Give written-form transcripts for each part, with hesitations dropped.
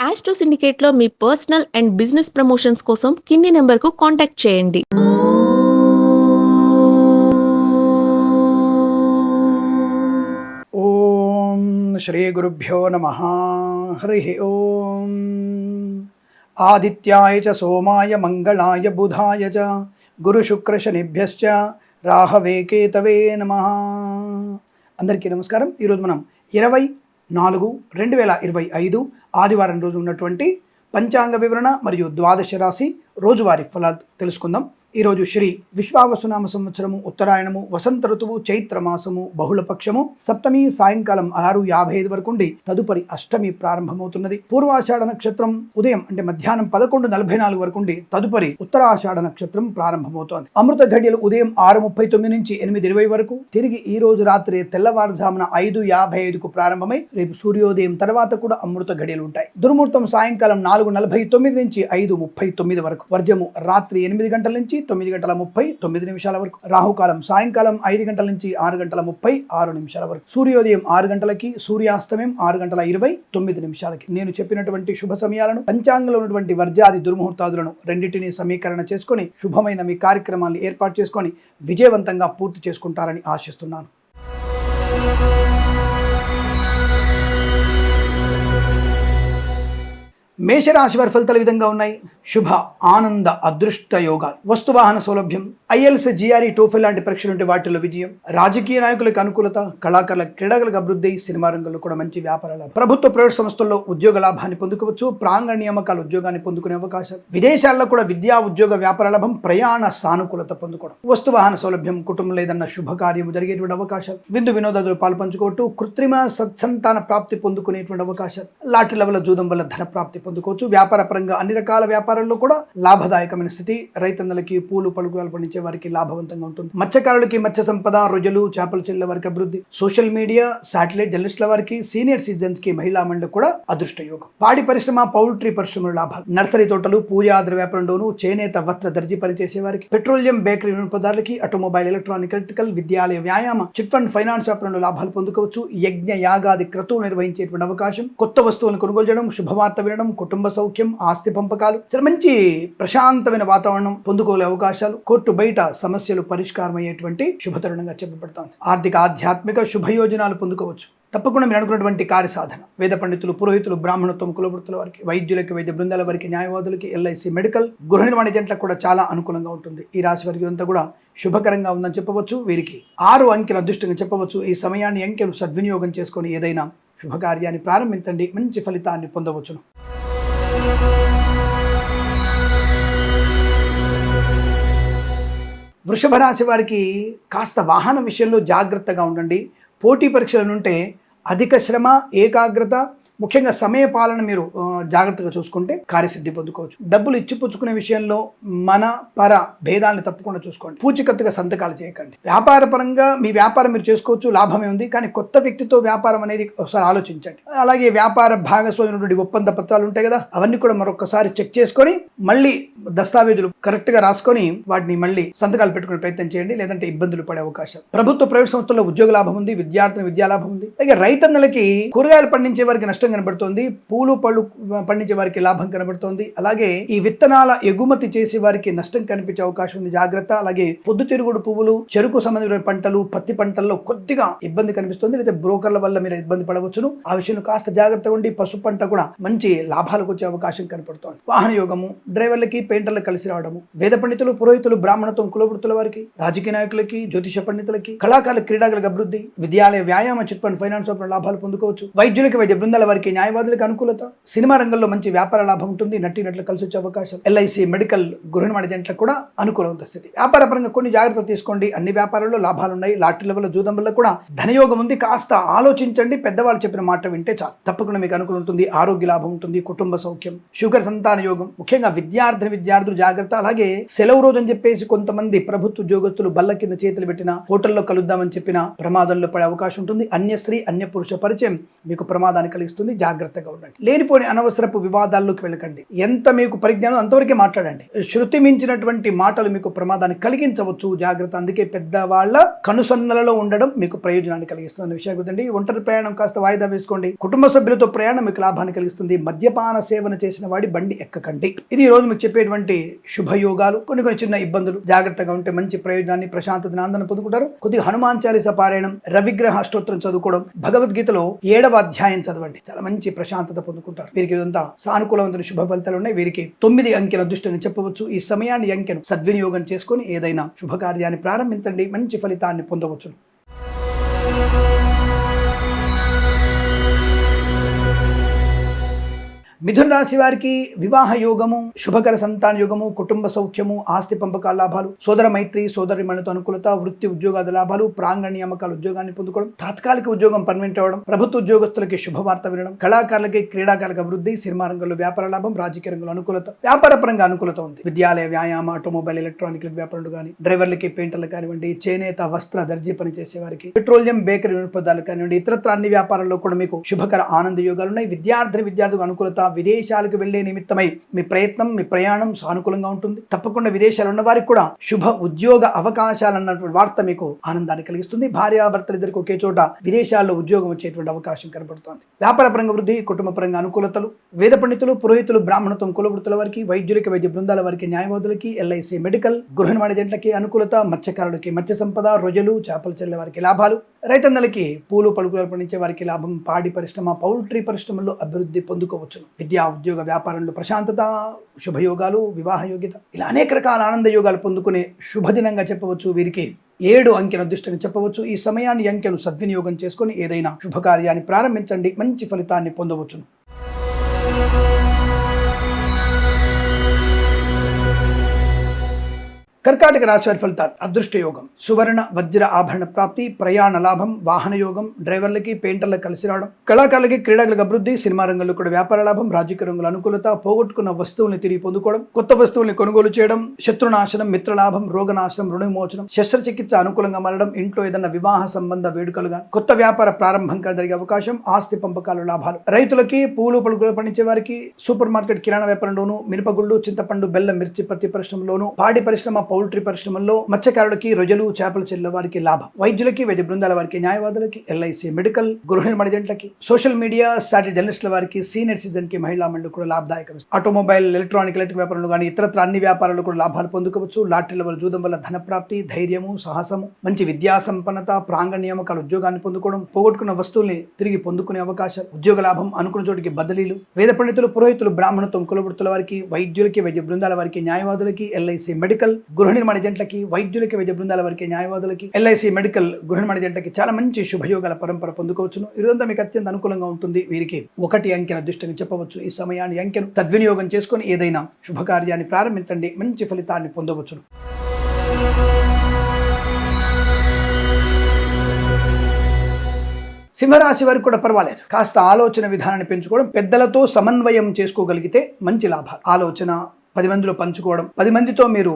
Astro సిండికేట్లో మీ personal and business promotions కోసం కింది నెంబర్కు కాంటాక్ట్ చేయండి. ఓం శ్రీ గురుభ్యో నమః. హరి ఓం. ఆదిత్యాయ చ సోమాయ మంగళాయ బుధాయ చ గురు శుక్ర శనిభ్యశ్చ రాహవే కేతవే నమః. అందరికీ నమస్కారం. ఈరోజు మనం 20/4/2025 ఆదివారం రోజు ఉన్నటువంటి పంచాంగ వివరణ మరియు ద్వాదశ రాశి రోజువారీ ఫలాలు తెలుసుకుందాం. ఈరోజు శ్రీ విశ్వావసునామ సంవత్సరము, ఉత్తరాయణము, వసంత ఋతువు, చైత్ర మాసము, బహుళపక్షము, సప్తమి సాయంకాలం 6:55 వరకు ఉండి తదుపరి అష్టమి ప్రారంభమవుతున్నది. పూర్వాషాఢ నక్షత్రం ఉదయం అంటే మధ్యాహ్నం 11:44 వరకు ఉండి తదుపరి ఉత్తరాషాఢ నక్షత్రం ప్రారంభమవుతోంది. అమృత ఘడియలు ఉదయం 6:39 నుంచి 8:20 వరకు, తిరిగి ఈ రోజు రాత్రి తెల్లవారుజామున 5:55కు ప్రారంభమై రేపు సూర్యోదయం తర్వాత కూడా అమృత ఘడియలు ఉంటాయి. దుర్ముహూర్తం సాయంకాలం 4:49 నుంచి 5:39 వరకు, వర్జము రాత్రి 8 గంటల నుంచి 9:39 వరకు, రాహుకాలం సాయంకాలం 5 గంటల నుంచి 6:36 వరకు, సూర్యోదయం 6 గంటలకి, సూర్యాస్తమయం 6:29. నేను చెప్పినటువంటి శుభ సమయాలను, పంచాంగంలో ఉన్నటువంటి వర్జాది దుర్ముహూర్తాదులను రెండింటినీ సమీకరణ చేసుకొని శుభమైన మీ కార్యక్రమాన్ని ఏర్పాటు చేసుకొని విజయవంతంగా పూర్తి చేసుకుంటారని ఆశిస్తున్నాను. మేషరాశి వారి ఫలితాలు విధంగా ఉన్నాయి. శుభ, ఆనంద, అదృష్ట యోగాలు, వస్తువాహన సౌలభ్యం, ఐఎల్స్, జిఆర్ఈ, టోఫెల్ లాంటి పరీక్షలు ఉంటే వాటిల్లో విజయం, రాజకీయ నాయకులకు అనుకూలత, కళాకారుల క్రీడలకు అభివృద్ధి, సినిమా రంగంలో కూడా మంచి వ్యాపార లాభం, ప్రభుత్వ ప్రైవేట్ సంస్థల్లో ఉద్యోగ లాభాన్ని పొందుకోవచ్చు, ప్రాంగణ నియామకాల ఉద్యోగాన్ని పొందుకునే అవకాశం, విదేశాల్లో కూడా విద్యా ఉద్యోగ వ్యాపార లాభం, ప్రయాణ సానుకూలత పొందుకోవడం, వస్తువాహన సౌలభ్యం, కుటుంబంలో ఏదన్నా శుభకార్యము జరిగేటువంటి అవకాశాలు, విందు వినోదాదులు పాల్పంచుకోవటం, కృత్రిమ సత్సంతాన ప్రాప్తి పొందుకునేటువంటి అవకాశాలు, లాటరీ లెవెల్ జూదం వల్ల ధన ప్రాప్తి పొందుకోవచ్చు. వ్యాపార పరంగా అన్ని రకాల వ్యాపారాల్లో కూడా లాభదాయకమైన స్థితి. రైతన్నలకి, పూలు పలుకులు పండించే వారికి లాభవంతంగా ఉంటుంది. మత్స్యకారులకి మత్స్య సంపద, రొయ్యలు, చేపల చెల్లెల వారికి అభివృద్ధి, సోషల్ మీడియా, శాటిలైట్ జర్నలిస్టుల వారికి, సీనియర్ సిటిజన్స్ కి, మహిళా మండలి కూడా అదృష్ట యోగం. పాడి పరిశ్రమ, పౌల్ట్రీ పరిశ్రమల లాభాలు, నర్సరీ తోటలు, పూజా ద్రవ్య వ్యాపారంలోను, చేనేత వస్త్ర దర్జీ పనిచేసే వారికి, పెట్రోలియం, బేకరీ వినియోగదారులకి, ఆటోమొబైల్, ఎలక్ట్రానిక్, ఎలక్ట్రికల్, విద్యాలయ, వ్యాయామ, చిట్ ఫండ్, ఫైనాన్స్ వ్యాపారంలో లాభాలు పొందుకోవచ్చు. యజ్ఞ యాగాది క్రతువు నిర్వహించేటువంటి అవకాశం, కొత్త వస్తువులను కొనుగోలు చేయడం, శుభవార్త వినడం, కుటుంబ సౌఖ్యం, ఆస్తి పంపకాలు, చాలా మంచి ప్రశాంతమైన వాతావరణం పొందుకోలే అవకాశాలు, కోర్టు బయట సమస్యలు పరిష్కారం అయ్యేటువంటి శుభతరుణంగా చెప్పబడుతోంది. ఆర్థిక, ఆధ్యాత్మిక శుభయోజనాలు పొందుకోవచ్చు. తప్పకుండా మీరు అనుకున్నటువంటి కార్య సాధన, వేద పండితులు, పురోహితులు, బ్రాహ్మణత్వం, కులవృత్తుల వారికి, వైద్యులకి, వైద్య బృందాల వారికి, న్యాయవాదులకి, ఎల్ఐసి, మెడికల్, గృహ నిర్మాణ ఏజెంట్లకు కూడా చాలా అనుకూలంగా ఉంటుంది. ఈ రాశి వారికి అంతా కూడా శుభకరంగా ఉందని చెప్పవచ్చు. వీరికి 6 అంకెల అదృష్టంగా చెప్పవచ్చు. ఈ సమయాన్ని అంకెలు సద్వినియోగం చేసుకొని ఏదైనా శుభకార్యాన్ని ప్రారంభించండి, మంచి ఫలితాన్ని పొందవచ్చును. వృషభ రాశి వారికి కాస్త వాహన విషయంలో జాగ్రత్తగా ఉండండి. పోటీ పరీక్షలు ఉంటే అధిక శ్రమ, ఏకాగ్రత, ముఖ్యంగా సమయ పాలన మీరు జాగ్రత్తగా చూసుకుంటే కార్యసిద్ధి పొందుకోవచ్చు. డబ్బులు ఇచ్చిపుచ్చుకునే విషయంలో మన పర భేదాలను తప్పకుండా చూసుకోండి. పూచికత్తుగా సంతకాలు చేయకండి. వ్యాపార పరంగా మీ వ్యాపారం మీరు చేసుకోవచ్చు, లాభమే ఉంది. కానీ కొత్త వ్యక్తితో వ్యాపారం అనేది ఒకసారి ఆలోచించండి. అలాగే వ్యాపార భాగస్వామ్యమైనటువంటి ఒప్పంద పత్రాలు ఉంటాయి కదా, అవన్నీ కూడా మరొకసారి చెక్ చేసుకొని మళ్ళీ దస్తావేజులు కరెక్ట్గా రాసుకొని వాటిని మళ్ళీ సంతకాలు పెట్టుకునే ప్రయత్నం చేయండి, లేదంటే ఇబ్బందులు పడే అవకాశం. ప్రభుత్వ ప్రైవేట్ సంస్థల్లో ఉద్యోగ లాభం ఉంది, విద్యార్థుల విద్యా లాభం ఉంది. అలాగే రైతన్నలకి కూరగాయలు పండించే వారికి నష్టం కనబడుతోంది, పూలు పళ్ళు పండించే వారికి లాభం కనబడుతోంది. అలాగే ఈ విత్తనాల ఎగుమతి చేసే వారికి నష్టం కనిపించే అవకాశం ఉంది, జాగ్రత్త. అలాగే పొద్దుతిరుగుడు పువ్వులు, చెరుకు సంబంధించిన పంటలు, పత్తి పంటల్లో కొద్దిగా ఇబ్బంది కనిపిస్తుంది, లేదా బ్రోకర్ల వల్ల మీరు ఇబ్బంది పడవచ్చును. ఆ విషయంలో కాస్త జాగ్రత్తగా ఉండి పసుపు పంట కూడా మంచి లాభాలకు వచ్చే అవకాశం కనపడుతోంది. వాహన యోగము, డ్రైవర్లకి, పెయింటర్లకు కలిసి రావడము, వేద పండితులు, పురోహితులు, బ్రాహ్మణత్వం, కులవృత్తుల వారికి, రాజకీయ నాయకులకి, జ్యోతిష పండితులకి, కళాకారుల, క్రీడాలకు అభివృద్ధి, విద్యాలయ, వ్యాయామ, చిట్ ఫండ్, ఫైనాన్స్ లాభాలు పొందుకోవచ్చు. వైద్యులకి, వైద్య బృందాల వారికి, న్యాయవాదులకు అనుకూలత, సినిమా రంగంలో మంచి వ్యాపార లాభం ఉంటుంది, నటీనటులు కలిసి వచ్చే అవకాశం, ఎల్ఐసి, మెడికల్, గృహ నిర్మాణ ఏజెంట్లకు కూడా అనుకూలమైన స్థితి. వ్యాపార పరంగా కొన్ని జాగ్రత్తలు తీసుకోండి. అన్ని వ్యాపారాల్లో లాభాలు ఉన్నాయి. లాటరీ లెవెల్ జూదం వల్ల కూడా ధనయోగం ఉంది. కాస్త ఆలోచించండి, పెద్దవాళ్ళు చెప్పిన మాట వింటే చాలు, తప్పకుండా మీకు అనుకూలం ఉంటుంది. ఆరోగ్య లాభం ఉంటుంది, కుటుంబ సౌఖ్యం, షుగర్, సంతాన యోగం, ముఖ్యంగా విద్యార్థులు జాగ్రత్త. అలాగే సెలవు రోజు అని చెప్పేసి కొంతమంది ప్రభుత్వ ఉద్యోగస్తులు బల్ల కింద చేతులు పెట్టిన, హోటల్లో కలుద్దామని చెప్పిన ప్రమాదంలో పడే అవకాశం ఉంటుంది. అన్య స్త్రీ, అన్య పురుష పరిచయం మీకు ప్రమాదాన్ని కలిగిస్తుంది. కలుగుతుంది, జాగ్రత్తగా ఉండండి. లేనిపోని అనవసరపు వివాదాల్లోకి వెళ్ళకండి. ఎంత మీకు పరిజ్ఞానం అంతవరకే మాట్లాడండి. శృతి మించినటువంటి మాటలు మీకు ప్రమాదాన్ని కలిగించవచ్చు, జాగ్రత్త. అందుకే పెద్దవాళ్ళ కనుసన్నలలో ఉండడం మీకు ప్రయోజనాన్ని కలిగిస్తుంది అనే విషయం గుర్తండి. ఒంటరి ప్రయాణం కాస్త వాయిదా వేసుకోండి. కుటుంబ సభ్యులతో ప్రయాణం మీకు లాభాన్ని కలిగిస్తుంది. మద్యపాన సేవన చేసిన వాడి బండి ఎక్కకండి. ఇది ఈ రోజు మీకు చెప్పేటువంటి శుభయోగాలు. కొన్ని చిన్న ఇబ్బందులు, జాగ్రత్తగా ఉంటే మంచి ప్రయోజనాన్ని, ప్రశాంతతను, ఆనందాన్ని పొందుకుంటారు. కొద్దిగా హనుమాన్ చాలీసా పారాయణం, రవిగ్రహ అష్టోత్తరం చదువుకోవడం, భగవద్గీతలో 7వ అధ్యాయం చదవండి, చాలా మంచి ప్రశాంతత పొందుకుంటారు. వీరికి ఇదంతా సానుకూలవంతమైన శుభ ఫలితాలు ఉన్నాయి. వీరికి 9 అంకెల అదృష్టంగా చెప్పవచ్చు. ఈ సమయాన్ని, అంకెను సద్వినియోగం చేసుకొని ఏదైనా శుభకార్యాన్ని ప్రారంభించండి, మంచి ఫలితాన్ని పొందవచ్చు. మిథున రాశి వారికి వివాహ యోగము, శుభకర సంతాన యోగము, కుటుంబ సౌఖ్యము, ఆస్తి పంపకాల లాభాలు, సోదర మైత్రి, సోదరిమణులతో అనుకూలత, వృత్తి ఉద్యోగాల లాభాలు, ప్రాంగణ నియామకాల ఉద్యోగాన్ని పొందుకోవడం, తాత్కాలిక ఉద్యోగం పర్మనెంట్ అవ్వడం, ప్రభుత్వ ఉద్యోగస్తులకి శుభవార్త వినడం, కళాకారులకి క్రీడాకారులకు అభివృద్ధి, సినిమా రంగంలో వ్యాపార లాభం, రాజకీయ రంగంలో అనుకూలత, వ్యాపార పరంగా అనుకూలత ఉంది. విద్యాలయ, వ్యాయామ, ఆటోమొబైల్, ఎలక్ట్రానిక్ వ్యాపారులు కానీ, డ్రైవర్లకి, పెయింటర్లు కానివ్వండి, చేనేత, వస్త్ర, దర్జీ పని చేసే వారికి, పెట్రోలియం, బేకరీ వినోదాలు కానివ్వండి, ఇతరత్ర అన్ని వ్యాపారాల్లో కూడా మీకు శుభకర ఆనంద యోగాలు ఉన్నాయి. విద్యార్థులకు అనుకూలత, విదేశాలకు వెళ్లే నిమిత్తమై మీ ప్రయత్నం, మీ ప్రయాణం సానుకూలంగా ఉంటుంది. తప్పకుండా విదేశాలు ఉన్న వారికి కూడా శుభ ఉద్యోగ అవకాశాలు అన్నటువంటి వార్త మీకు ఆనందాన్ని కలిగిస్తుంది. భార్యాభర్తలు ఇద్దరికి ఒకే చోట విదేశాల్లో ఉద్యోగం వచ్చేటువంటి అవకాశం కనబడుతోంది. వ్యాపార పరంగా వృద్ధి, కుటుంబ పరంగా అనుకూలతలు, వేద పండితులు, పురోహితులు, బ్రాహ్మణత్వం, కులవృత్తుల వారికి, వైద్యులకి, వైద్య బృందాల వారికి, న్యాయవాదులకి, ఎల్ఐసి మెడికల్, గృహ నిర్మాణ జంటలకి అనుకూలత, మత్స్యకారులకి మత్స్య సంపద, రొయ్యలు, చేపలు చెల్లె వారికి లాభాలు, రైతన్నలకి పూలు పలుకులు పండించే వారికి లాభం, పాడి పరిశ్రమ, పౌల్ట్రీ పరిశ్రమల్లో అభివృద్ధి పొందుకోవచ్చు. విద్యా ఉద్యోగ వ్యాపారంలో ప్రశాంతత, శుభయోగాలు, వివాహ యోగ్యత, ఇలా అనేక రకాల ఆనంద యోగాలు పొందుకునే శుభదినంగా చెప్పవచ్చు. వీరికి 7 అంకెను అదృష్టంగా చెప్పవచ్చు. ఈ సమయాన్ని, అంకెను సద్వినియోగం చేసుకొని ఏదైనా శుభకార్యాన్ని ప్రారంభించండి, మంచి ఫలితాన్ని పొందవచ్చును. కర్కాటక రాశి వారి ఫలితాలు. అదృష్ట యోగం, సువర్ణ వజ్ర ఆభరణ ప్రాప్తి, ప్రయాణ లాభం, వాహన యోగం, డ్రైవర్లకి, పెయింటర్లకు కలిసి రావడం, కళాకారులకి, క్రీడలకు అభివృద్ధి, సినిమా రంగంలో కూడా వ్యాపార లాభం, రాజకీయ రంగంలో అనుకూలత, పోగొట్టుకున్న వస్తువుల్ని తిరిగి పొందుకోవడం, కొత్త వస్తువుల్ని కొనుగోలు చేయడం, శత్రునాశనం, మిత్రలాభం, రోగనాశనం, రుణవిమోచనం, శస్త్రచికిత్స అనుకూలంగా మారడం, ఇంట్లో ఏదైనా వివాహ సంబంధ వేడుకలుగా, కొత్త వ్యాపార ప్రారంభం జరిగే అవకాశం, ఆస్తి పంపకాలు లాభాలు, రైతులకి, పూలు పలుకులు పండించే వారికి, సూపర్ మార్కెట్ కిరాణా వ్యాపారంలోను, మినపగుళ్ళు, చింతపండు, బెల్లం, మిర్చి, పత్తి పరిశ్రమలోను, పాడి పరిశ్రమ, పౌల్ట్రీ పరిశ్రమల్లో, మత్స్యకారులకి, రొయ్యలు, చేపల చెల్లె వారికి లాభం, వైద్యులకి, వైద్య బృందాల వారికి, న్యాయవాదులకి, ఎల్ఐసి మెడికల్, గృహ నిర్మాణ జంటలకి, సోషల్ మీడియా, సాటి జర్నలిస్టుల వారికి, సీనియర్ సిటిజన్ కి, మహిళా మండలి కూడా లాభదాయకం. ఆటోమొబైల్, ఎలక్ట్రిక్ వ్యాపారంలో కానీ ఇతరత్ర అన్ని వ్యాపారాలు కూడా లాభాలు పొందుకోవచ్చు. లాటరీల వల్ల, జూదం వల్ల ధన ప్రాప్తి, ధైర్యము, సాహసము, మంచి విద్యా సంపన్నత, ప్రాంగణ నియామకాలు, ఉద్యోగాన్ని పొందుకోవడం, పోగొట్టుకున్న వస్తువుల్ని తిరిగి పొందుకునే అవకాశాలు, ఉద్యోగ లాభం, అనుకున్న చోటికి బదిలీలు, వేద పండితులు, పురోహితులు, బ్రాహ్మణత్వం, కులవృత్తుల వారికి, వైద్యులకి, వైద్య బృందాల వారికి, న్యాయవాదులకి, ఎల్ఐసి మెడికల్, గృహ నిర్మాణ జంటలకి, వైద్యులకి, వైద్య బృందాల వారికి, న్యాయవాదులకి, ఎల్ఐసి మెడికల్, గృహ నిర్మాణ జంటకి చాలా మంచి శుభయోగాల పరంపర పొందుకోవచ్చును. ఇదంతా మీకు అత్యంత అనుకూలంగా ఉంటుంది. వీరికి 1 అంకెను అదృష్టంగా చెప్పవచ్చు. ఈ సమయాన్ని, అంకెను సద్వినియోగం చేసుకొని ఏదైనా శుభకార్యాన్ని ప్రారంభించండి, మంచి ఫలితాన్ని పొందవచ్చును. సింహరాశి వారికి కూడా పర్వాలేదు. కాస్త ఆలోచన విధానాన్ని పెంచుకోవడం, పెద్దలతో సమన్వయం చేసుకోగలిగితే మంచి లాభాలు. ఆలోచన 10 మందిలో పంచుకోవడం, 10 మందితో మీరు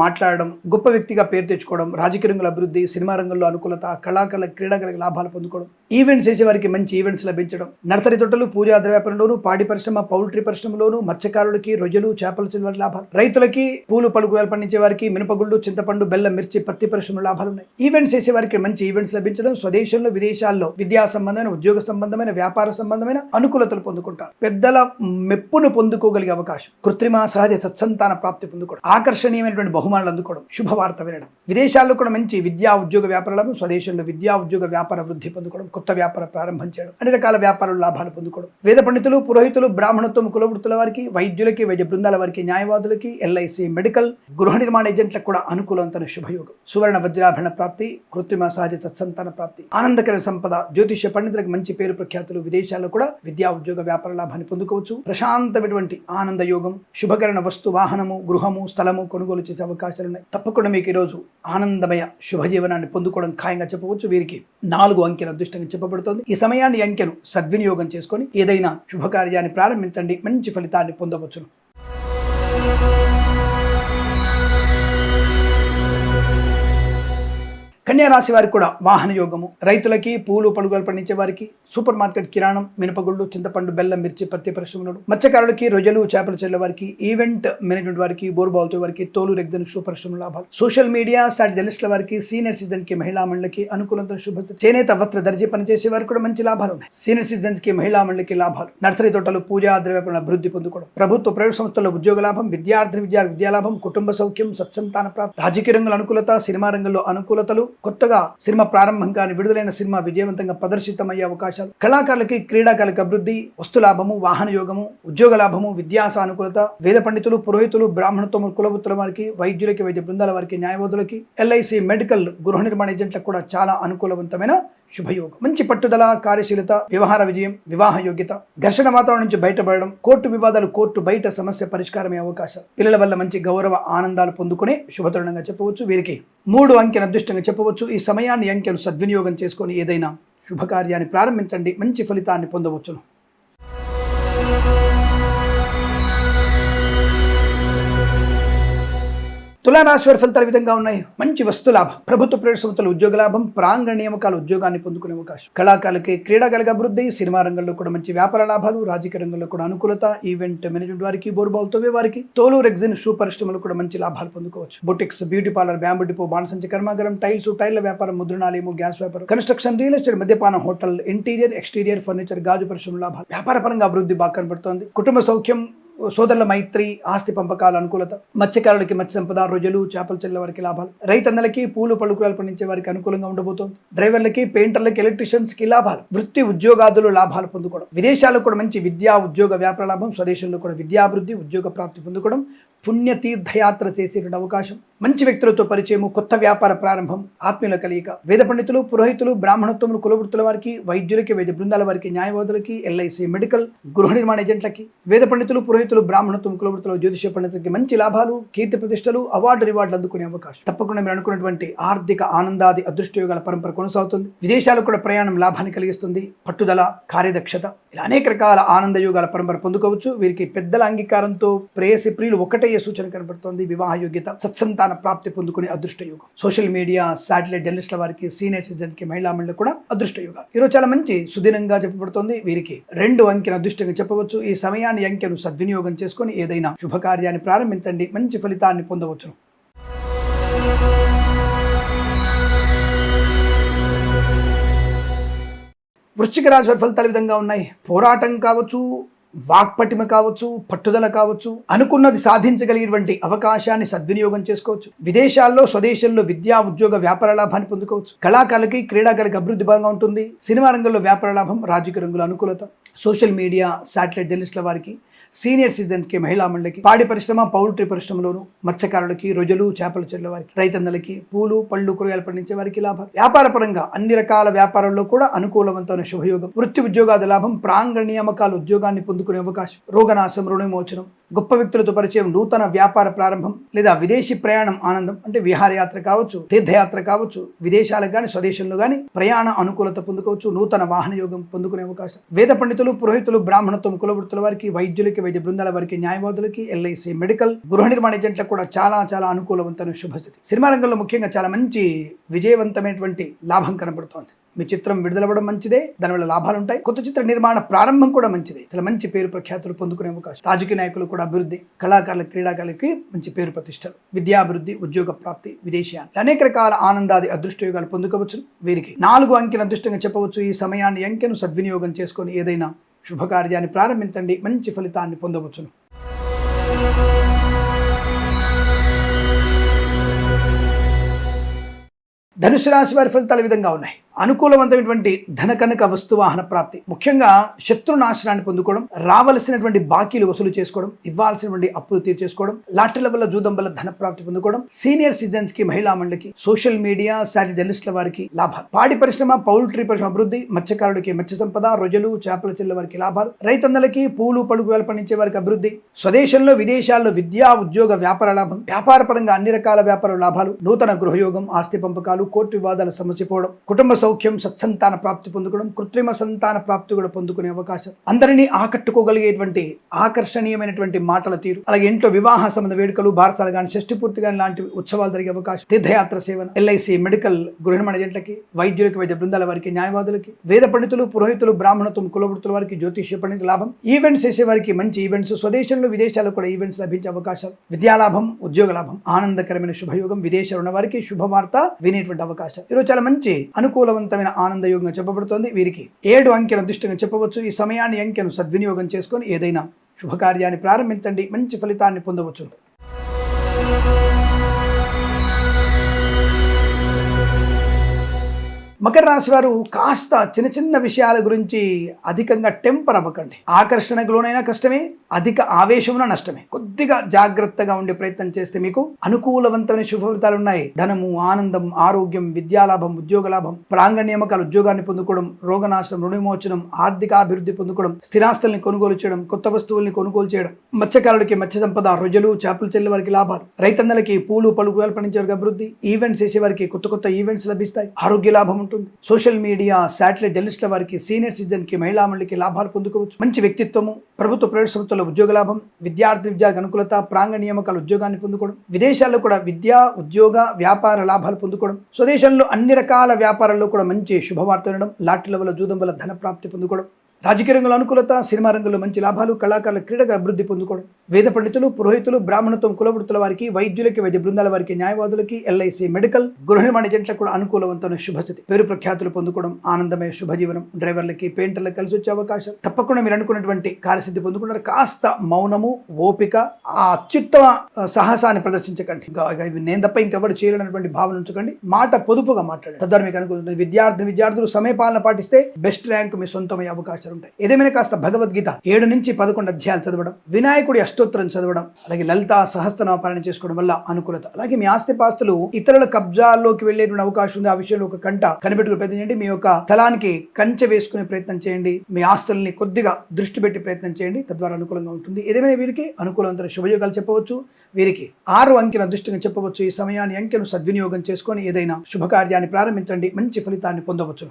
మాట్లాడడం, గొప్ప వ్యక్తిగా పేరు తెచ్చుకోవడం, రాజకీయ రంగంలో అభివృద్ధి, సినిమా రంగంలో అనుకూలత, కళాకారుల, క్రీడాకారులకు లాభాలు పొందుకోవడం, ఈవెంట్స్ చేసే వారికి మంచి ఈవెంట్స్ లభించడం, నర్సరీ తోటలు, పూజా వ్యాపారంలోను, పాడి పరిశ్రమ, పౌల్ట్రీ పరిశ్రమలోను, మత్స్యకారులకి, రొయ్యలు, చేపల చెల్లె లాభాలు, రైతులకి, పూలు పలుకులు పండించే వారికి, మినపగుళ్ళు, చింతపండు, బెల్లం, మిర్చి, పత్తి పరిశ్రమలో లాభాలు ఉన్నాయి. ఈవెంట్స్ చేసే వారికి మంచి ఈవెంట్స్ లభించడం, స్వదేశంలో, విదేశాల్లో విద్యా సంబంధమైన, ఉద్యోగ సంబంధమైన, వ్యాపార సంబంధమైన అనుకూలతలు పొందుకుంటారు. పెద్దల మెప్పును పొందుకోగలిగే అవకాశం, కృత్రిమ సహజ సత్సంతాన ప్రాప్తి పొందుకోవడం, ఆకర్షణీయమైనటువంటి బహుమానాలు అందుకోవడం, శుభవార్త వినడం, విదేశాల్లో కూడా మంచి విద్యా ఉద్యోగ వ్యాపార లాభం, స్వదేశంలో విద్యా ఉద్యోగ వ్యాపార వృద్ధి పొందుకోవడం, కొత్త వ్యాపార ప్రారంభం చేయడం, అన్ని రకాల వ్యాపారాలు లాభాలు పొందుకోవడం, వేద పండితులు, పురోహితులు, బ్రాహ్మణత్వం, కులవృత్తుల వారికి, వైద్యులకి, వైద్య బృందాల వారికి, న్యాయవాదులకి, ఎల్ఐసి మెడికల్, గృహ నిర్మాణ ఏజెంట్లకు కూడా అనుకూలవంతమైన శుభయోగం, సువర్ణ వజ్రాభరణ ప్రాప్తి, కృత్రిమ సహజ సత్సంతాన ప్రాప్తి, ఆనందకర సంపద, జ్యోతిష్య పండితులకు మంచి పేరు ప్రఖ్యాతులు, విదేశాల్లో కూడా విద్యా ఉద్యోగ వ్యాపార లాభాన్ని పొందుకోవచ్చు. ప్రశాంతమైనటువంటి ఆనంద యోగం, శుభకరణ వస్తు, వాహనము, గృహము, స్థలము కొనుగోలు చేసే అవకాశాలు ఉన్నాయి. తప్పకుండా మీకు ఈరోజు ఆనందమయ శుభజీవనాన్ని పొందుకోవడం ఖాయంగా చెప్పవచ్చు. వీరికి 4 అంకెను అదృష్టంగా చెప్పబడుతోంది. ఈ సమయాన్ని, అంకెను సద్వినియోగం చేసుకొని ఏదైనా శుభకార్యాన్ని ప్రారంభించండి, మంచి ఫలితాన్ని పొందవచ్చును. కన్యా రాశి వారికి కూడా వాహన యోగము, రైతులకి పూలు పలుగులు పండించే వారికి, సూపర్ మార్కెట్ కిరాణం, మినపగుళ్ళు, చింతపండు, బెల్లం, మిర్చి, పత్తి పరిశ్రమలు, మత్స్యకారులకి, రొయ్యలు, చేపల చెల్లె వారికి, ఈవెంట్ మేనేజ్మెంట్ వారికి, బోరుబావులతో వారికి, తోలు రెగ్దన్ షూ పరిశ్రమ లాభాలు, సోషల్ మీడియా సాటి జర్నలిస్టుల వారికి, సీనియర్ సిటిజన్ కి, మహిళా మండలికి అనుకూలంతో శుభ, చేనేత వస్త్ర దర్జీ పనిచేసే వారికి కూడా మంచి లాభాలు ఉన్నాయి. సీనియర్ సిటిజన్స్ కి, మహిళా మండలికి లాభాలు, నర్సరీ తోటలు, పూజా ద్రవ్యాపారం అభివృద్ధి పొందుకోవడం, ప్రభుత్వ ప్రైవేట్ సంస్థల్లో ఉద్యోగ లాభం, విద్యాలాభం, కుటుంబ సౌఖ్యం, సత్సంతాన ప్రాప్తి, రాజకీయ రంగంలో అనుకూలత, సినిమా రంగంలో అనుకూలతలు, కొత్తగా సినిమా ప్రారంభం కానీ విడుదలైన సినిమా విజయవంతంగా ప్రదర్శితమయ్యే అవకాశాలు, కళాకారులకి, క్రీడాకారులకు అభివృద్ధి, వస్తు లాభము, వాహన యోగము, ఉద్యోగ లాభము, విద్యాస అనుకూలత, వేద పండితులు, పురోహితులు, బ్రాహ్మణత్వము, కులవృత్తుల వారికి, వైద్యులకి, వైద్య బృందాల వారికి, న్యాయవాదులకి, ఎల్ఐసి, మెడికల్, గృహ నిర్మాణ ఏజెంట్లకు కూడా చాలా అనుకూలవంతమైన శుభయోగం. మంచి పట్టుదల, కార్యశీలత, వ్యవహార విజయం, వివాహ యోగ్యత, ఘర్షణ వాతావరణం నుంచి బయటపడడం, కోర్టు వివాదాలు, కోర్టు బయట సమస్య పరిష్కారమే అవకాశాలు, పిల్లల వల్ల మంచి గౌరవ ఆనందాలు పొందుకునే శుభతరుణంగా చెప్పవచ్చు. వీరికి 3 అంకెను అదృష్టంగా చెప్పవచ్చు. ఈ సమయాన్ని అంకెను సద్వినియోగం చేసుకొని ఏదైనా శుభకార్యాన్ని ప్రారంభించండి, మంచి ఫలితాన్ని పొందవచ్చును. తులారాశి వారి ఫలితాలు విధంగా ఉన్నాయి. మంచి వస్తు లాభం, ప్రభుత్వ ప్రైవేట్ సంస్థల ఉద్యోగ లాభం, ప్రాంగణ నియామకాల ఉద్యోగాన్ని పొందుకునే అవకాశం, కళాకారులకి, క్రీడాకారులకు అభివృద్ధి, సినిమా రంగంలో కూడా మంచి వ్యాపార లాభాలు, రాజకీయ రంగంలో కూడా అనుకూలత, ఈవెంట్ మేనేజ్మెంట్ వారికి, బోరుబావులతో వారికి, తోలు రెగ్జిన్ షూ పరిశ్రమలు కూడా మంచి లాభాలు పొందుకోవచ్చు. Boutiques, beauty parlour, bamboo depot, బాణసంచి కర్మాగారం, టైళ్ల వ్యాపారం, ముద్రణాలయము, గ్యాస్ వ్యాపారం, కన్స్ట్రక్షన్, రియల్ ఎస్టేట్, మద్యపానం, హోటల్, ఇంటీరియర్, ఎక్స్టీరియర్, ఫర్నిచర్, గాజు పరిశ్రమ లాభాలు, వ్యాపార పరంగా అభివృద్ధి బాగా కనబడుతోంది. కుటుంబ సౌఖ్యం, సోదరుల మైత్రి, ఆస్తి పంపకాల అనుకూలత, మత్స్యకారులకి మత్స్య సంపద, రొయ్యలు, చేపల చెల్లె వారికి లాభాలు, రైతన్నలకి, పూలు పలుకురాలు పండించే వారికి అనుకూలంగా ఉండబోతోంది. డ్రైవర్లకి, పెయింటర్లకి, ఎలక్ట్రీషియన్స్ కి లాభాలు, వృత్తి ఉద్యోగాదులు లాభాలు పొందుకోవడం, విదేశాల్లో కూడా మంచి విద్యా ఉద్యోగ వ్యాపార లాభం, స్వదేశంలో కూడా విద్యాభివృద్ధి, ఉద్యోగ ప్రాప్తి పొందుకోవడం, పుణ్యతీర్థయాత్ర చేసేటువంటి అవకాశం, మంచి వ్యక్తులతో పరిచయము, కొత్త వ్యాపార ప్రారంభం, ఆత్మీయుల కలియిక, వేద పండితులు, పురోహితులు, బ్రాహ్మణత్వములు, కులవృత్తుల వారికి, వైద్యులకి, వైద్య బృందాల వారికి, న్యాయవాదులకి, ఎల్ఐసి, మెడికల్, గృహ నిర్మాణ ఏజెంట్లకి, వేద పండితులు, పురోహితులు, బ్రాహ్మణత్వం, కులవృత్తులు, జ్యోతిష పండితులకి మంచి లాభాలు, కీర్తి ప్రతిష్టలు, రివార్డులు అందుకునే అవకాశం. తప్పకుండా మీరు అనుకున్నటువంటి ఆర్థిక ఆనందాది అదృష్టయోగాల పరంపర కొనసాగుతుంది. విదేశాలకు కూడా ప్రయాణం లాభాన్ని కలిగిస్తుంది. పట్టుదల, కార్యదక్షత, ఇలా అనేక రకాల ఆనంద యోగాల పరంపర పొందుకోవచ్చు. వీరికి పెద్దల అంగీకారంతో ప్రేయసి ప్రియులు ఒకటే సూచన కనబడుతోంది. వివాహ యోగ్యత, సత్సంతాన ప్రాప్తి పొందుకునే అదృష్ట యోగం. సోషల్ మీడియా, శాటిలైట్ జర్నలిస్టుల వారికి, సీనియర్ సిటిజన్ కి, మహిళా మండలి కూడా అదృష్ట యోగం. ఈరోజు చాలా మంచి సుదినంగా చెప్పబడుతోంది. వీరికి 2 అంకెను అదృష్టంగా చెప్పవచ్చు. ఈ సమయాన్ని అంకెను సద్వినియోగం చేసుకొని ఏదైనా శుభకార్యాన్ని ప్రారంభించండి, మంచి ఫలితాన్ని పొందవచ్చును. వృశ్చిక రాశి వారి ఫలితాలు విధంగా ఉన్నాయి. పోరాటం కావచ్చు, వాక్పటిమ కావచ్చు, పట్టుదల కావచ్చు, అనుకున్నది సాధించగలిగినటువంటి అవకాశాన్ని సద్వినియోగం చేసుకోవచ్చు. విదేశాల్లో, స్వదేశంలో విద్యా ఉద్యోగ వ్యాపార లాభాన్ని పొందుకోవచ్చు. కళాకారులకి, క్రీడాకారులకు అభివృద్ధి బాగా ఉంటుంది. సినిమా రంగంలో వ్యాపార లాభం, రాజకీయ రంగంలో అనుకూలత, సోషల్ మీడియా, శాటిలైట్ జర్నలిస్టుల వారికి, సీనియర్ సిటిజన్స్కి, మహిళా మండలికి, పాడి పరిశ్రమ, పౌల్ట్రీ పరిశ్రమలోను, మత్స్యకారులకి, రొయ్యలు, చేపల చెల్లె వారికి, రైతన్నలకి, పూలు పళ్ళు కూరగాయలు పండించే వారికి లాభం. వ్యాపార పరంగా అన్ని రకాల వ్యాపారాల్లో కూడా అనుకూలవంతమైన శుభయోగం. వృత్తి ఉద్యోగాది లాభం, ప్రాంగణ నియామకాలు ఉద్యోగాన్ని పొందుకునే అవకాశం, రోగనాశం, రుణవిమోచనం, గొప్ప వ్యక్తులతో పరిచయం, నూతన వ్యాపార ప్రారంభం లేదా విదేశీ ప్రయాణం ఆనందం, అంటే విహారయాత్ర కావచ్చు, తీర్థయాత్ర కావచ్చు, విదేశాలకు కానీ స్వదేశంలో కానీ ప్రయాణ అనుకూలత పొందుకోవచ్చు. నూతన వాహన యోగం పొందుకునే అవకాశం. వేద పండితులు, పురోహితులు, బ్రాహ్మణత్వం, కులవృత్తుల వారికి, వైద్యులకి, వైద్య బృందాల వారికి, న్యాయవాదులకి, ఎల్ఐసి, మెడికల్, గృహ నిర్మాణ ఏజెంట్లకు కూడా చాలా చాలా అనుకూలవంతమైన శుభస్థితి. సినిమా రంగంలో ముఖ్యంగా చాలా మంచి విజయవంతమైనటువంటి లాభం కనబడుతోంది. మీ చిత్రం విడుదలవ్వడం మంచిదే, దానివల్ల లాభాలు ఉంటాయి. కొత్త చిత్ర నిర్మాణ ప్రారంభం కూడా మంచిదే. చాలా మంచి పేరు ప్రఖ్యాతులు పొందుకునే అవకాశం. రాజకీయ నాయకులు కూడా అభివృద్ధి, కళాకారులు, క్రీడాకారులకి మంచి పేరు ప్రతిష్టలు, విద్యాభివృద్ధి, ఉద్యోగ ప్రాప్తి, విదేశీయాలు, అనేక రకాల ఆనందాది అదృష్టయోగాలు పొందుకోవచ్చు. వీరికి 4 అంకెను అదృష్టంగా చెప్పవచ్చు. ఈ సమయాన్ని అంకెను సద్వినియోగం చేసుకొని ఏదైనా శుభకార్యాన్ని ప్రారంభించండి, మంచి ఫలితాన్ని పొందవచ్చును. ధనుసు రాశి వారి ఫలితాలు విధంగా ఉన్నాయి. అనుకూలవంతమైనటువంటి ధనకనక వస్తువాహన ప్రాప్తి, ముఖ్యంగా శత్రు నాశనాన్ని పొందుకోవడం, రావలసినటువంటి బాకీలు వసూలు చేసుకోవడం, ఇవ్వాల్సినటువంటి అప్పులు తీర్చేసుకోవడం, లాటరీల వల్ల జూదం వల్ల ధన ప్రాప్తి పొందుకోవడం, సీనియర్ సిటిజన్స్ కి, మహిళా మండలికి, సోషల్ మీడియా, శాటిలైట్ జర్నలిస్టుల వారికి లాభాలు, పాడి పరిశ్రమ, పౌల్ట్రీ పరిశ్రమ అభివృద్ధి, మత్స్యకారులకి మత్స్య సంపద, రొయ్యలు, చేపల చెల్లె వారికి లాభాలు, రైతన్నలకి, పూలు పలుకురాలు పండించే వారికి అభివృద్ధి, స్వదేశంలో విదేశాల్లో విద్యా ఉద్యోగ వ్యాపార లాభం, వ్యాపార పరంగా అన్ని రకాల వ్యాపార లాభాలు, నూతన గృహయోగం, ఆస్తి పంపకాలు, కోర్టు వివాదాల సమస్య పోవడం, కుటుంబ సౌఖ్యం, సత్సంతాన ప్రాప్తి పొందుకోవడం, కృత్రిమ సంతాన ప్రాప్తి కూడా పొందుకునే అవకాశం, అందరినీ ఆకట్టుకోగలిగేటువంటి ఆకర్షణీయమైనటువంటి మాటల తీరు, అలాగే ఇంట్లో వివాహ సంబంధ వేడుకలు, బారసాలు కానీ, షష్ఠి పూర్తి కానీ లాంటి ఉత్సవాలు జరిగే అవకాశం, తీర్థయాత్ర సేవన, ఎల్ఐసి, మెడికల్, గృహ నిర్మాణ ఏజెంట్లకి, వైద్యులకి, వైద్య బృందాల వారికి, న్యాయవాదులకి, వేద పండితులు, పురోహితులు, బ్రాహ్మణత్వం, కులవృత్తుల వారికి, జ్యోతిష్య పండితుల లాభం, ఈవెంట్స్ చేసే వారికి మంచి ఈవెంట్స్, స్వదేశంలో విదేశాల్లో కూడా ఈవెంట్స్ లభించే అవకాశాలు, విద్యాలాభం, ఉద్యోగ లాభం, ఆనందకరమైన శుభయోగం, విదేశాలు ఉన్న వారికి శుభవార్త వినేటువంటి అవకాశం. ఈరోజు చాలా మంచి అనుకూలవంతమైన ఆనందయోగంగా చెప్పబడుతోంది. వీరికి 7 అంకెను అదృష్టంగా చెప్పవచ్చు. ఈ సమయాన్ని అంకెను సద్వినియోగం చేసుకొని ఏదైనా శుభకార్యాన్ని ప్రారంభించండి, మంచి ఫలితాన్ని పొందవచ్చు. మకర రాశి వారు కాస్త చిన్న చిన్న విషయాల గురించి అధికంగా టెంపర్ అవ్వకండి. ఆకర్షణకు లోనైనా కష్టమే, అధిక ఆవేశమున నష్టమే. కొద్దిగా జాగ్రత్తగా ఉండే ప్రయత్నం చేస్తే మీకు అనుకూలవంతమైన శుభ ఫలితాలు ఉన్నాయి. ధనము, ఆనందం, ఆరోగ్యం, విద్యాలాభం, ఉద్యోగ లాభం, ప్రాంగణ నియామకాలు, ఉద్యోగాన్ని పొందుకోవడం, రోగనాశనం, రుణవిమోచనం, ఆర్థికాభివృద్ధి పొందుకోవడం, స్థిరాస్తుల్ని కొనుగోలు చేయడం, కొత్త వస్తువుల్ని కొనుగోలు చేయడం, మత్స్యకారులకి మత్స్య సంపద, రొయ్యలు, చేపలు చెల్లే వారికి లాభాలు, రైతన్నలకి పూలు, పలు కూరలు పండించే వారికి అభివృద్ధి, ఈవెంట్స్ చేసే వారికి కొత్త కొత్త ఈవెంట్స్ లభిస్తాయి, ఆరోగ్య లాభం ఉంటుంది. సోషల్ మీడియా, శాటిలైట్ జర్నలిస్టుల వారికి, సీనియర్ సిటిజన్ కి, మహిళా మండలికి లాభాలు పొందుకోవచ్చు. మంచి వ్యక్తిత్వము, ప్రభుత్వ ప్రైవేట్ సంస్థల్లో ఉద్యోగ లాభం, విద్యార్థి అనుకూలత, ప్రాంగణ నియామకాలు, ఉద్యోగాన్ని పొందుకోవడం, విదేశాల్లో కూడా విద్యా, ఉద్యోగ, వ్యాపార లాభాలు పొందుకోవడం, స్వదేశంలో అన్ని రకాల వ్యాపారాల్లో కూడా మంచి శుభవార్త వినడం, లాటరీల వల్ల, జూదం వల్ల ధన ప్రాప్తి పొందుకోవడం, రాజకీయ రంగంలో అనుకూలత, సినిమా రంగంలో మంచి లాభాలు, కళాకారుల క్రీడగా అభివృద్ధి పొందుకోవడం, వేద పండితులు, పురోహితులు, బ్రాహ్మణత్వం, కులవృత్తుల వారికి, వైద్యులకి, వైద్య బృందాల వారికి, న్యాయవాదులకి, ఎల్ఐసి, మెడికల్, గృహ నిర్మాణ ఏజెంట్లకు కూడా అనుకూలవంతమైన శుభస్థితి, పేరు ప్రఖ్యాతులు పొందుకోవడం, ఆనందమయ శుభజీవనం, డ్రైవర్లకి, పెయింటర్లకు కలిసి వచ్చే అవకాశం. తప్పకుండా మీరు అనుకున్నటువంటి కార్యసిద్ధి పొందుకుంటారు. కాస్త మౌనము, ఓపిక, ఆ అత్యుత్తమ సాహసాన్ని ప్రదర్శించకండి. నేను తప్ప ఇంకెవరు చేయలేనటువంటి భావన ఉంచకండి. మాట పొదుపుగా మాట్లాడండి. తద్వారా మీకు అనుకూలంగా విద్యార్థులు సమయపాలన పాటిస్తే బెస్ట్ ర్యాంక్ మీ సొంతమయ్యే అవకాశాలు ఉంటాయి. ఏదేమైనా కాస్త భగవద్గీత 7 నుంచి 11 అధ్యాయాలు చదవడం, వినాయకుడి అష్టోత్తరం చదవడం, అలాగే లలిత సహస్రనామ పారాయణ చేసుకోవడం వల్ల అనుకూలత. అలాగే మీ ఆస్తిపాస్తులు ఇతరుల కబ్జాల్లోకి వెళ్లేటువంటి అవకాశం ఉంది. ఆ విషయంలో ఒక కంట కనిపెట్టుకునే ప్రయత్నం చేయండి. మీ యొక్క స్థలానికి కంచె వేసుకునే ప్రయత్నం చేయండి. మీ ఆస్తుల్ని కొద్దిగా దృష్టి పెట్టి ప్రయత్నం చేయండి. తద్వారా అనుకూలంగా ఉంటుంది. ఏదేమైనా వీరికి అనుకూలవంతమైన శుభయోగాలు చెప్పవచ్చు. వీరికి 6 అంకెను అదృష్టంగా చెప్పవచ్చు. ఈ సమయాన్ని అంకెను సద్వినియోగం చేసుకొని ఏదైనా శుభకార్యాన్ని ప్రారంభించండి, మంచి ఫలితాన్ని పొందవచ్చు.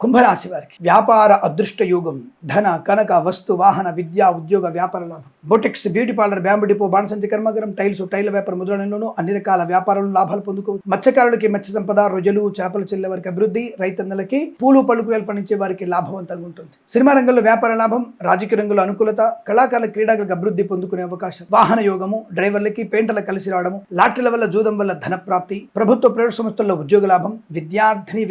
కుంభరాశి వారికి వ్యాపార అదృష్ట యోగం, ధన, కనక, వస్తు, వాహన, విద్యా, ఉద్యోగ, వ్యాపార లాభం, boutiques, beauty parlour, bamboo depot, బాణసంచి కర్మగరం, టైల్స్, టైల్ వ్యాపారం మొదలైనలోనూ అన్ని రకాల వ్యాపారాలు లాభాలు పొందుకోవచ్చు. మత్స్యకారులకి మత్స్య సంపద, రొయ్యలు, చేపలు చెల్లే వారికి అభివృద్ధి, రైతన్నలకి పూలు, పలుకురాలు పండించే వారికి లాభవంతంగా ఉంటుంది. సినిమా రంగంలో వ్యాపార లాభం, రాజకీయ రంగంలో అనుకూలత, కళాకారుల క్రీడలకు అభివృద్ధి పొందుకునే అవకాశం, వాహన యోగము, డ్రైవర్లకి, పెయింటర్లకు కలిసి రావడము, లాటరీల వల్ల, జూదం వల్ల ధన ప్రాప్తి, ప్రభుత్వ ప్రైవేట్ సంస్థల్లో ఉద్యోగ లాభం,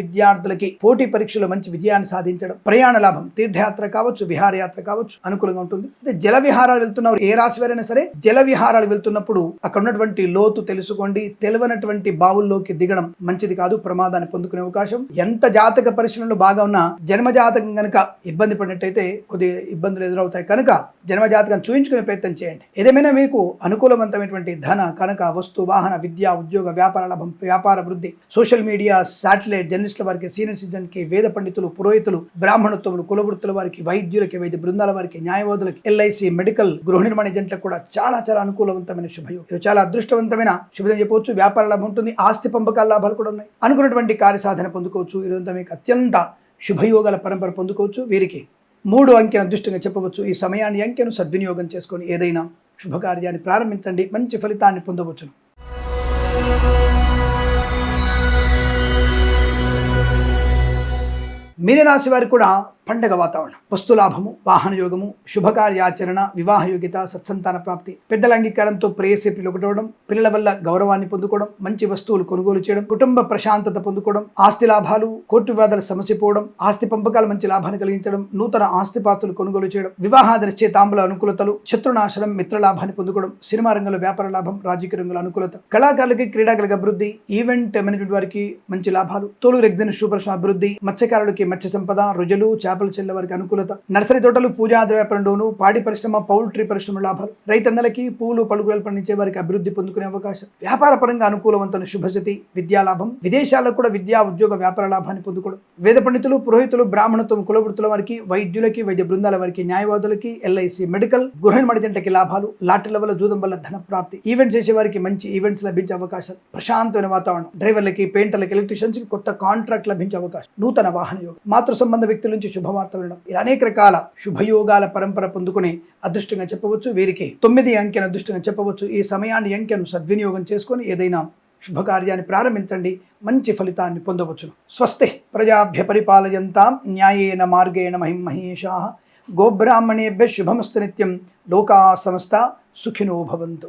విద్యార్థులకి పోటీ పరీక్షలో మంచి విజయాన్ని సాధించడం, ప్రయాణ లాభం, తీర్థయాత్ర కావచ్చు, విహారయాత్ర కావచ్చు, అనుకూలంగా ఉంటుంది. జల విహారాలు వెళ్తున్నప్పుడు, ఏ రాశి వారైనా సరే జల విహారాలు వెళ్తున్నప్పుడు అక్కడ ఉన్నటువంటి లోతు తెలుసుకోండి. తెలివనటువంటి బావుల్లోకి దిగడం మంచిది కాదు, ప్రమాదాన్ని పొందుకునే అవకాశం. ఎంత జాతక పరిశీలనలు బాగా ఉన్నా జన్మజాతకం కనుక ఇబ్బంది పడినట్టయితే కొద్దిగా ఇబ్బందులు ఎదురవుతాయి. కనుక జన్మజాతకం చూయించుకునే ప్రయత్నం చేయండి. ఏదేమైనా మీకు అనుకూలవంతమైనటువంటి ధన, కనక, వస్తు, వాహన, విద్య, ఉద్యోగ, వ్యాపార లాభం, వ్యాపార వృద్ధి, సోషల్ మీడియా, శాటిలైట్ జర్నలిస్టుల వారికి, సీనియర్ సిటిజన్ కి, వేద పండితులు, పురోహితులు, బ్రాహ్మణత్వములు, కులవృత్తుల వారికి, వైద్యులకి, వైద్య బృందాల వారికి, న్యాయవాదులకి, ఎల్ఐసి, మెడికల్, గృహ నిర్మాణ ఏజెంట్లకు కూడా చాలా చాలా అనుకూలవంతమైన శుభయోగం. చాలా అదృష్టవంతమైన శుభం చెప్పవచ్చు. వ్యాపార లాభం ఉంటుంది. ఆస్తి పంపకాల లాభాలు కూడా ఉన్నాయి. అనుకున్నటువంటి కార్యసాధన పొందుకోవచ్చు. ఈరోజు మీకు అత్యంత శుభయోగాల పరంపర పొందుకోవచ్చు. వీరికి 3 అంకెను అదృష్టంగా చెప్పవచ్చు. ఈ సమయాన్ని అంకెను సద్వినియోగం చేసుకొని ఏదైనా శుభకార్యాన్ని ప్రారంభించండి, మంచి ఫలితాన్ని పొందవచ్చు. మీనరాశి వారికి కూడా పండగ వాతావరణం, వస్తులాభము, వాహన యోగము, శుభకార్యాచరణ, వివాహ యోగ్యత, సత్సంతాన ప్రాప్తి, పెద్దల అంగీకారంతో ప్రేయసి పిలువడం, పిల్లల వల్ల గౌరవాన్ని పొందుకోవడం, మంచి వస్తువులు కొనుగోలు చేయడం, కుటుంబ ప్రశాంతత పొందుకోవడం, ఆస్తి లాభాలు, కోర్టు వివాదాల సమసిపోవడం, ఆస్తి పంపకాలు మంచి లాభాన్ని కలిగించడం, నూతన ఆస్తిపాస్తులు కొనుగోలు చేయడం, వివాహాది నిశ్చయితాంబుల అనుకూలతలు, శత్రునాశనం, మిత్ర లాభాన్ని పొందుకోవడం, సినిమా రంగంలో వ్యాపార లాభం, రాజకీయ రంగంలో అనుకూలత, కళాకారులకి, క్రీడాకారులకు అభివృద్ధి, ఈవెంట్ మేనేజ్మెంట్ వారికి మంచి లాభాలు, తోలు రెగ్జిన్ షూపర్స్ అభివృద్ధి, మత్స్యకారులకి మత్స్య సంపద, రొయ్యలు, చేపల చెల్ల వారికి అనుకూలత, నర్సరీ తోటలు, పూజా ద్రవ్యాపారంలోను, పాడి పరిశ్రమ, పౌల్ట్రీ పరిశ్రమ లాభాలు, రైతన్నలకి పూలు పలుకులు పండించే వారికి అభివృద్ధి పొందుకునే అవకాశం, వ్యాపార పరంగా అనుకూలవంతమైన శుభస్థితి, విద్యా లాభం, విదేశాలకు కూడా విద్యా ఉద్యోగ వ్యాపార లాభాన్ని పొందుకోవడం, వేద పండితులు, పురోహితులు, బ్రాహ్మణత్వం, కులవృత్తుల వారికి, వైద్యులకి, వైద్య బృందాల వారికి, న్యాయవాదులకి, ఎల్ఐసి, మెడికల్, గృహ మడిజంటకి లాభాలు, లాటరీల వల్ల, జూదం వల్ల ధన ప్రాప్తి, ఈవెంట్స్ చేసే వారికి మంచి ఈవెంట్స్ లభించే అవకాశం, ప్రశాంతమైన వాతావరణం, డ్రైవర్లకి, పెయింటర్లకి, ఎలక్ట్రీషియన్స్ కి కొత్త కాంట్రాక్ట్ లభించే అవకాశం, నూతన వాహన యోగం, మాతృ సంబంధ వ్యక్తుల నుంచి శుభవార్త వినడం, ఇలా అనేక రకాల శుభయోగాల పరంపర పొందుకునే అదృష్టంగా చెప్పవచ్చు. వీరికి 9 అంకెను అదృష్టంగా చెప్పవచ్చు. ఈ సమయాన్ని అంకెను సద్వినియోగం చేసుకొని ఏదైనా శుభకార్యాన్ని ప్రారంభించండి, మంచి ఫలితాన్ని పొందవచ్చు. స్వస్తి ప్రజాభ్య పరిపాలయంతాం న్యాయేన మార్గేణ మహిమహేషాః. గోబ్రాహ్మణేభ్యः శుభమస్తు నిత్యం. లోకాः సమస్తా సుఖినో భవంతు.